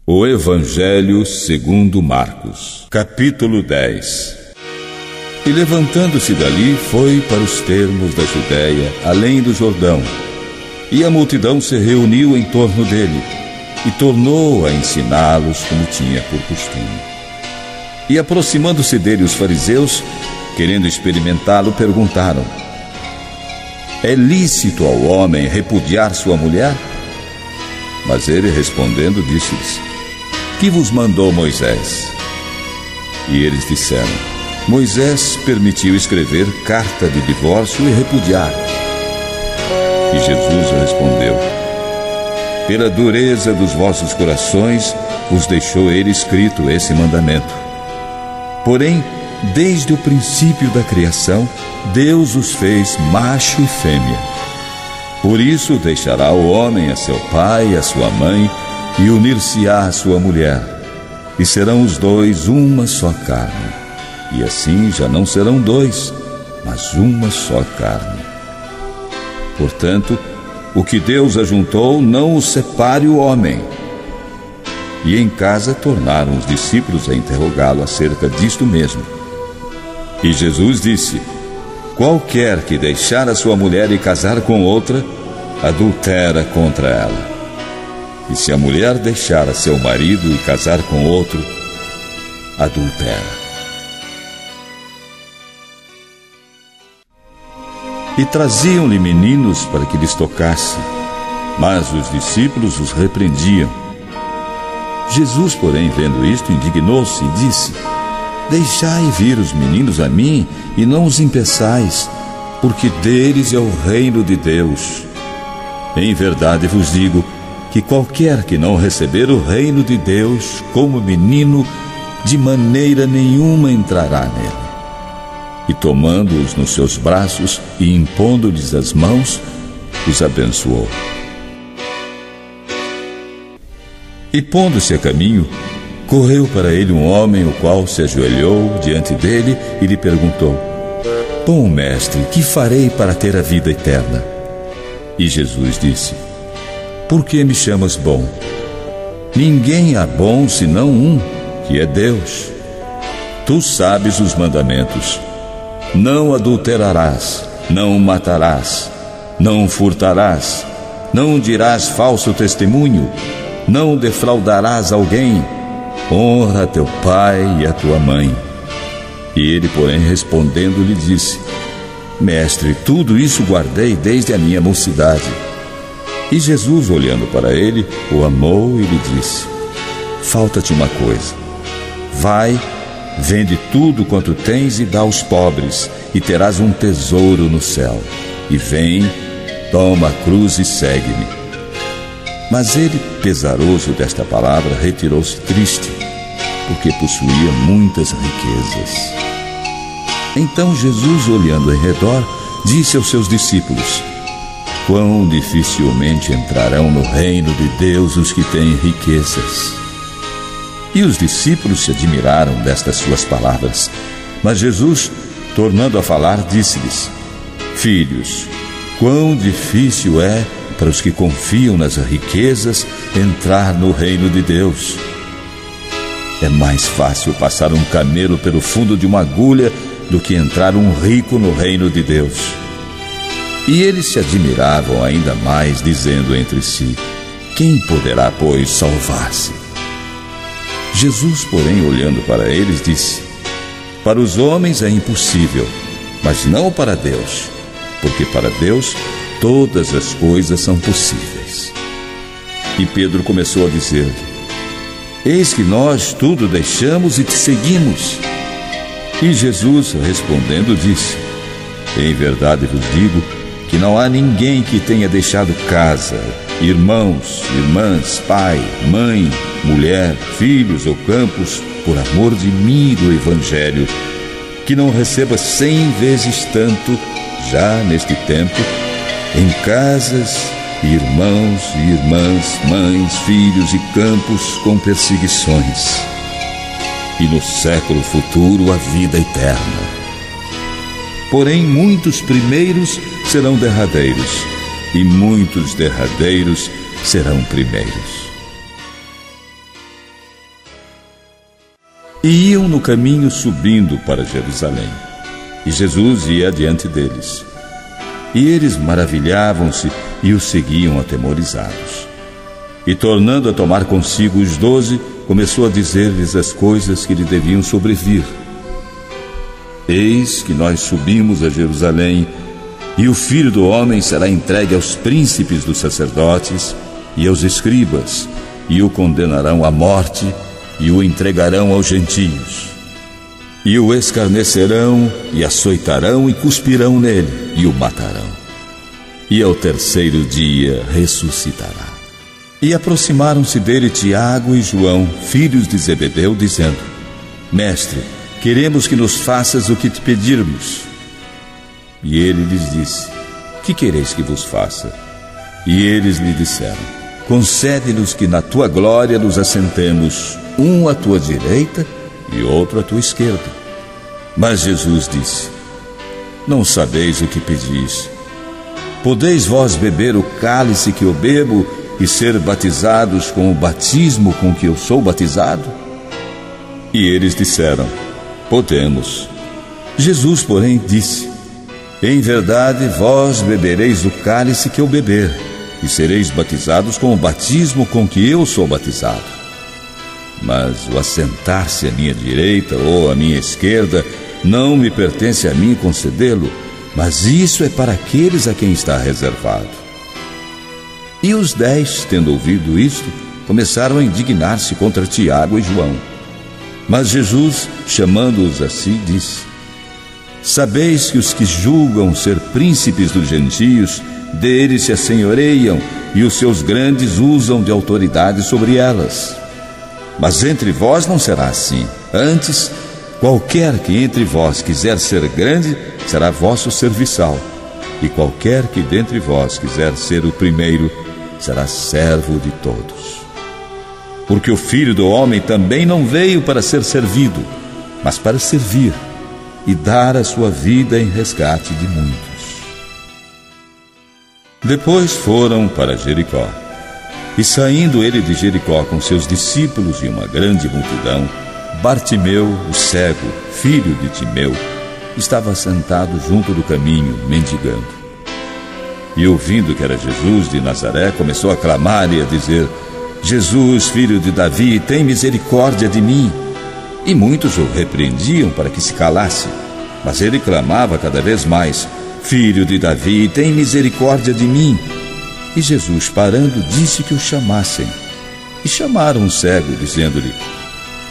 O Evangelho segundo Marcos, capítulo 10. E levantando-se dali, foi para os termos da Judéia, além do Jordão. E a multidão se reuniu em torno dele, e tornou a ensiná-los como tinha por costume. E aproximando-se dele os fariseus, querendo experimentá-lo, perguntaram: é lícito ao homem repudiar sua mulher? Mas ele, respondendo, disse-lhes: que vos mandou Moisés? E eles disseram: Moisés permitiu escrever carta de divórcio e repudiar. E Jesus respondeu: pela dureza dos vossos corações vos deixou ele escrito esse mandamento. Porém, desde o princípio da criação, Deus os fez macho e fêmea. Por isso deixará o homem a seu pai e a sua mãe, e unir-se-á à sua mulher, e serão os dois uma só carne. E assim já não serão dois, mas uma só carne. Portanto, o que Deus ajuntou, não o separe o homem. E em casa tornaram os discípulos a interrogá-lo acerca disto mesmo. E Jesus disse: qualquer que deixar a sua mulher e casar com outra, adultera contra ela. E se a mulher deixar a seu marido e casar com outro, adultera. E traziam-lhe meninos para que lhes tocasse, mas os discípulos os repreendiam. Jesus, porém, vendo isto, indignou-se e disse: deixai vir os meninos a mim, e não os impeçais, porque deles é o reino de Deus. Em verdade vos digo que qualquer que não receber o reino de Deus como menino, de maneira nenhuma entrará nele. E tomando-os nos seus braços e impondo-lhes as mãos, os abençoou. E pondo-se a caminho, correu para ele um homem, o qual se ajoelhou diante dele e lhe perguntou: bom mestre, que farei para ter a vida eterna? E Jesus disse: por que me chamas bom? Ninguém há bom senão um, que é Deus. Tu sabes os mandamentos: não adulterarás, não matarás, não furtarás, não dirás falso testemunho, não defraudarás alguém, honra teu pai e a tua mãe. E ele, porém, respondendo, lhe disse: mestre, tudo isso guardei desde a minha mocidade. E Jesus, olhando para ele, o amou e lhe disse: falta-te uma coisa. Vai, vende tudo quanto tens e dá aos pobres, e terás um tesouro no céu. E vem, toma a cruz e segue-me. Mas ele, pesaroso desta palavra, retirou-se triste, porque possuía muitas riquezas. Então Jesus, olhando em redor, disse aos seus discípulos: quão dificilmente entrarão no reino de Deus os que têm riquezas. E os discípulos se admiraram destas suas palavras. Mas Jesus, tornando a falar, disse-lhes: filhos, quão difícil é para os que confiam nas riquezas entrar no reino de Deus. É mais fácil passar um camelo pelo fundo de uma agulha do que entrar um rico no reino de Deus. E eles se admiravam ainda mais, dizendo entre si: quem poderá, pois, salvar-se? Jesus, porém, olhando para eles, disse: para os homens é impossível, mas não para Deus, porque para Deus todas as coisas são possíveis. E Pedro começou a dizer: eis que nós tudo deixamos e te seguimos. E Jesus, respondendo, disse: em verdade vos digo que não há ninguém que tenha deixado casa, irmãos, irmãs, pai, mãe, mulher, filhos ou campos, por amor de mim e do Evangelho, que não receba 100 vezes tanto, já neste tempo, em casas, irmãos e irmãs, mães, filhos e campos com perseguições, e no século futuro a vida eterna. Porém, muitos primeiros serão derradeiros, e muitos derradeiros serão primeiros. E iam no caminho subindo para Jerusalém. E Jesus ia adiante deles. E eles maravilhavam-se e o seguiam atemorizados. E tornando a tomar consigo os 12, começou a dizer-lhes as coisas que lhe deviam sobrevir. Eis que nós subimos a Jerusalém, e o Filho do Homem será entregue aos príncipes dos sacerdotes e aos escribas, e o condenarão à morte, e o entregarão aos gentios. E o escarnecerão, e açoitarão, e cuspirão nele, e o matarão. E ao terceiro dia ressuscitará. E aproximaram-se dele Tiago e João, filhos de Zebedeu, dizendo: Mestre, queremos que nos faças o que te pedirmos. E ele lhes disse: Que quereis que vos faça? E eles lhe disseram: Concede-nos que na tua glória nos assentemos, um à tua direita e outro à tua esquerda. Mas Jesus disse: Não sabeis o que pedis. Podeis vós beber o cálice que eu bebo e ser batizados com o batismo com que eu sou batizado? E eles disseram: Podemos. Jesus, porém, disse: Em verdade, vós bebereis do cálice que eu beber, e sereis batizados com o batismo com que eu sou batizado. Mas o assentar-se à minha direita ou à minha esquerda não me pertence a mim concedê-lo, mas isso é para aqueles a quem está reservado. E os 10, tendo ouvido isto, começaram a indignar-se contra Tiago e João. Mas Jesus, chamando-os a si, disse: Sabeis que os que julgam ser príncipes dos gentios, deles se assenhoreiam, e os seus grandes usam de autoridade sobre elas. Mas entre vós não será assim. Antes, qualquer que entre vós quiser ser grande, será vosso serviçal. E qualquer que dentre vós quiser ser o primeiro, será servo de todos. Porque o Filho do Homem também não veio para ser servido, mas para servir e dar a sua vida em resgate de muitos. Depois foram para Jericó. E saindo ele de Jericó com seus discípulos e uma grande multidão, Bartimeu, o cego, filho de Timeu, estava sentado junto do caminho, mendigando. E ouvindo que era Jesus de Nazaré, começou a clamar e a dizer: Jesus, filho de Davi, tem misericórdia de mim. E muitos o repreendiam para que se calasse. Mas ele clamava cada vez mais: Filho de Davi, tem misericórdia de mim. E Jesus, parando, disse que o chamassem. E chamaram o cego, dizendo-lhe: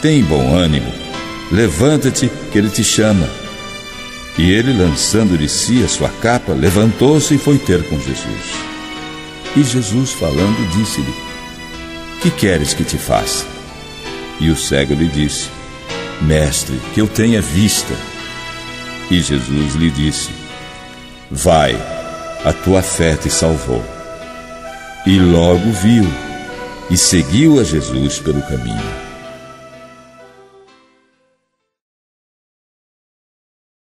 Tem bom ânimo, levanta-te, que ele te chama. E ele, lançando de si a sua capa, levantou-se e foi ter com Jesus. E Jesus, falando, disse-lhe: Que queres que te faça? E o cego lhe disse: Mestre, que eu tenha vista. E Jesus lhe disse: Vai, a tua fé te salvou. E logo viu, e seguiu a Jesus pelo caminho.